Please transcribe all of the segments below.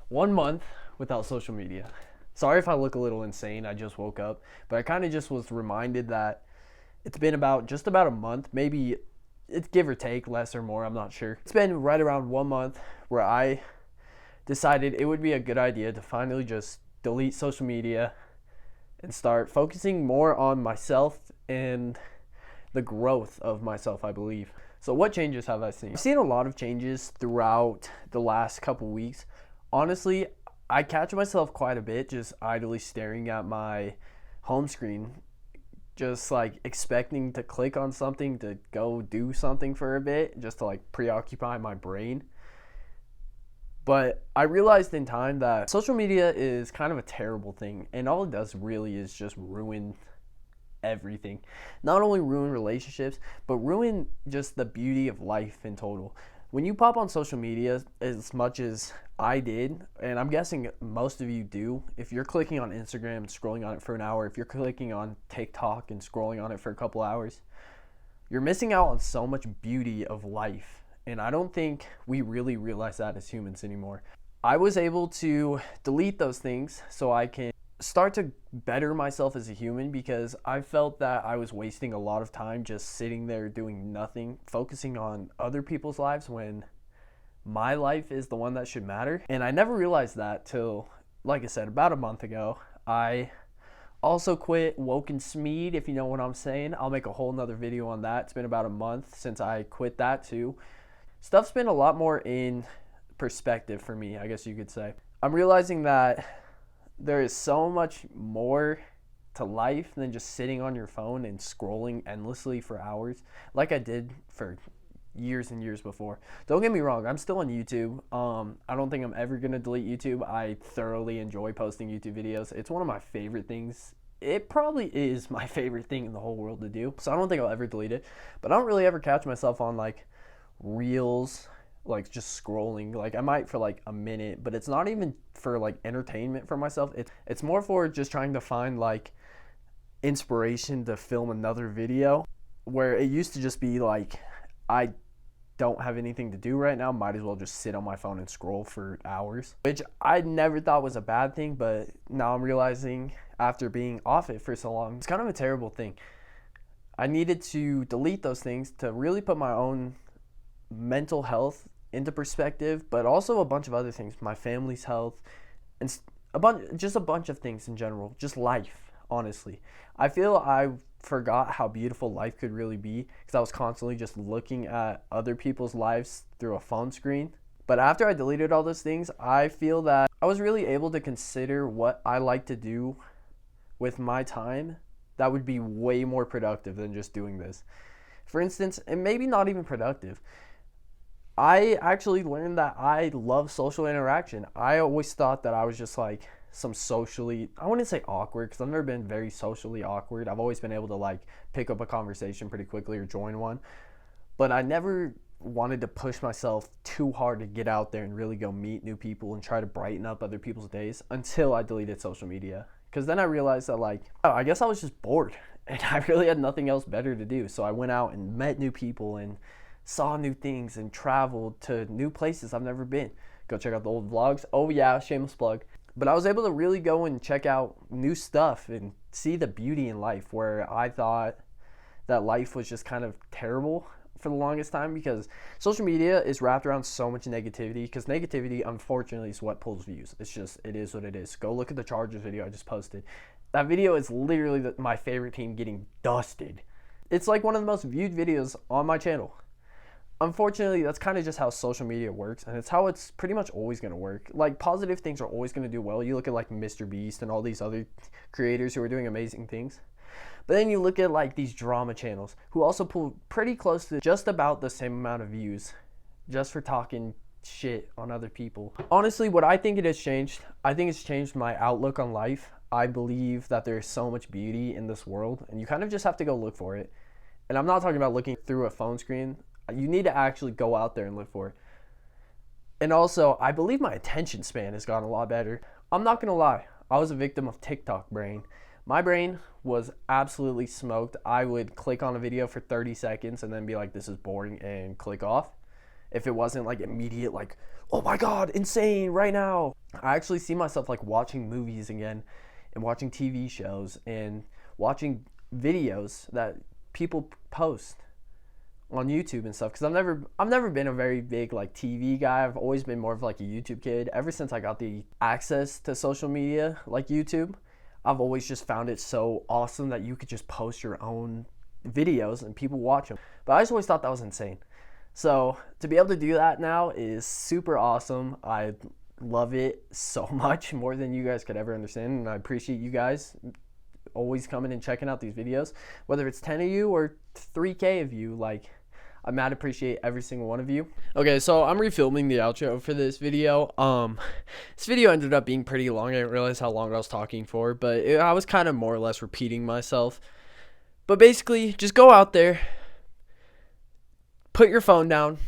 1 month without social media. Sorry if I look a little insane. I just woke up, but I kind of just was reminded that it's been just about a month, maybe it's give or take, less or more, I'm not sure. It's been right around 1 month where I decided it would be a good idea to finally just delete social media and start focusing more on myself and the growth of myself, I believe. So what changes have I seen? I've seen a lot of changes throughout the last couple weeks. Honestly, I catch myself quite a bit just idly staring at my home screen, just like expecting to click on something to go do something for a bit, just to like preoccupy my brain. But I realized in time that social media is kind of a terrible thing, and all it does really is just ruin everything. Not only ruin relationships, but ruin just the beauty of life in total. When you pop on social media, as much as I did, and I'm guessing most of you do, if you're clicking on Instagram and scrolling on it for an hour, if you're clicking on TikTok and scrolling on it for a couple hours, you're missing out on so much beauty of life. And I don't think we really realize that as humans anymore. I was able to delete those things so I can start to better myself as a human, because I felt that I was wasting a lot of time just sitting there doing nothing, focusing on other people's lives when my life is the one that should matter. And I never realized that till, like I said, about a month ago. I also quit Woken Smeed, if you know what I'm saying. I'll make a whole nother video on that. It's been about a month since I quit that too. Stuff's been a lot more in perspective for me, I guess you could say. I'm realizing that there is so much more to life than just sitting on your phone and scrolling endlessly for hours like I did for years and years before. Don't get me wrong, I'm still on YouTube. I don't think I'm ever going to delete YouTube. I thoroughly enjoy posting YouTube videos. It's one of my favorite things. It probably is my favorite thing in the whole world to do. So I don't think I'll ever delete it. But I don't really ever catch myself on like reels, like just scrolling. Like I might for like a minute, but it's not even for like entertainment for myself. It's more for just trying to find like inspiration to film another video, where it used to just be like, I don't have anything to do right now, might as well just sit on my phone and scroll for hours, which I never thought was a bad thing, but now I'm realizing after being off it for so long, it's kind of a terrible thing. I needed to delete those things to really put my own mental health into perspective, but also a bunch of other things, my family's health, and a bunch of things in general, just life. Honestly, I feel I forgot how beautiful life could really be because I was constantly just looking at other people's lives through a phone screen. But after I deleted all those things, I feel that I was really able to consider what I like to do with my time that would be way more productive than just doing this. For instance, and maybe not even productive, I actually learned that I love social interaction. I always thought that I was just like some socially, I wouldn't say awkward, because I've never been very socially awkward. I've always been able to like pick up a conversation pretty quickly or join one. But I never wanted to push myself too hard to get out there and really go meet new people and try to brighten up other people's days until I deleted social media. Because then I realized that like, oh, I guess I was just bored and I really had nothing else better to do. So I went out and met new people and saw new things and traveled to new places I've never been. Go check out the old vlogs. Oh yeah, shameless plug. But I was able to really go and check out new stuff and see the beauty in life, where I thought that life was just kind of terrible for the longest time, because social media is wrapped around so much negativity, because negativity, unfortunately, is what pulls views. It is what it is. Go look at the Chargers video I just posted. That video is literally my favorite team getting dusted. It's like one of the most viewed videos on my channel. Unfortunately, that's kind of just how social media works, and it's how it's pretty much always going to work. Like, positive things are always going to do well. You look at like Mr. Beast and all these other creators who are doing amazing things. But then you look at like these drama channels who also pull pretty close to just about the same amount of views just for talking shit on other people. Honestly, what I think it has changed, I think it's changed my outlook on life. I believe that there's so much beauty in this world, and you kind of just have to go look for it. And I'm not talking about looking through a phone screen. You need to actually go out there and look for it. And also, I believe my attention span has gotten a lot better. I'm not going to lie. I was a victim of TikTok brain. My brain was absolutely smoked. I would click on a video for 30 seconds and then be like, this is boring, and click off. If it wasn't like immediate, like, oh my God, insane right now. I actually see myself like watching movies again and watching TV shows and watching videos that people post on YouTube and stuff, because I've never been a very big like TV guy. I've always been more of like a YouTube kid. Ever since I got the access to social media like YouTube, I've always just found it so awesome that you could just post your own videos and people watch them. But I just always thought that was insane. So to be able to do that now is super awesome. I love it so much, more than you guys could ever understand, and I appreciate you guys always coming and checking out these videos, whether it's 10 of you or 3K of you. Like, I mad appreciate every single one of you. Okay, so I'm refilming the outro for this video. This video ended up being pretty long. I didn't realize how long I was talking for, but I was kind of more or less repeating myself. But basically, just go out there, put your phone down,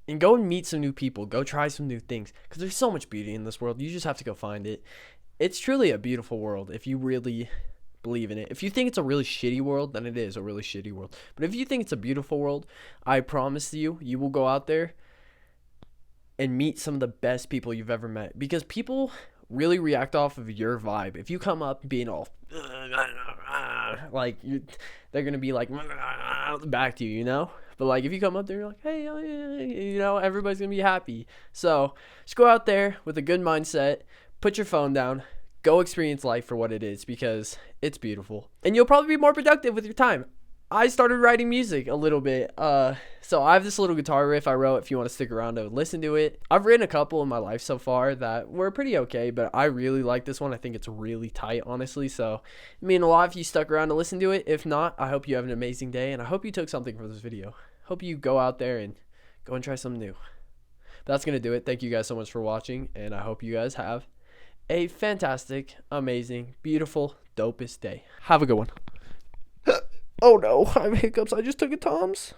and go and meet some new people. Go try some new things, because there's so much beauty in this world. You just have to go find it. It's truly a beautiful world if you really believe in it. If you think it's a really shitty world, then it is a really shitty world. But if you think it's a beautiful world, I promise you, you will go out there and meet some of the best people you've ever met, because people really react off of your vibe. If you come up being all like, they're gonna be like back to you, you know. But like, if you come up there, you're like, hey, you know, everybody's gonna be happy. So just go out there with a good mindset, put your phone down, go experience life for what it is, because it's beautiful, and you'll probably be more productive with your time. I started writing music a little bit. So I have this little guitar riff I wrote, if you want to stick around to listen to it. I've written a couple in my life so far that were pretty okay, but I really like this one. I think it's really tight, honestly. So it means a lot if you stuck around to listen to it. If not, I hope you have an amazing day, and I hope you took something from this video. Hope you go out there and go and try something new. But that's going to do it. Thank you guys so much for watching, and I hope you guys have a fantastic, amazing, beautiful, dopest day. Have a good one. Oh no, I have hiccups. I just took a Tom's.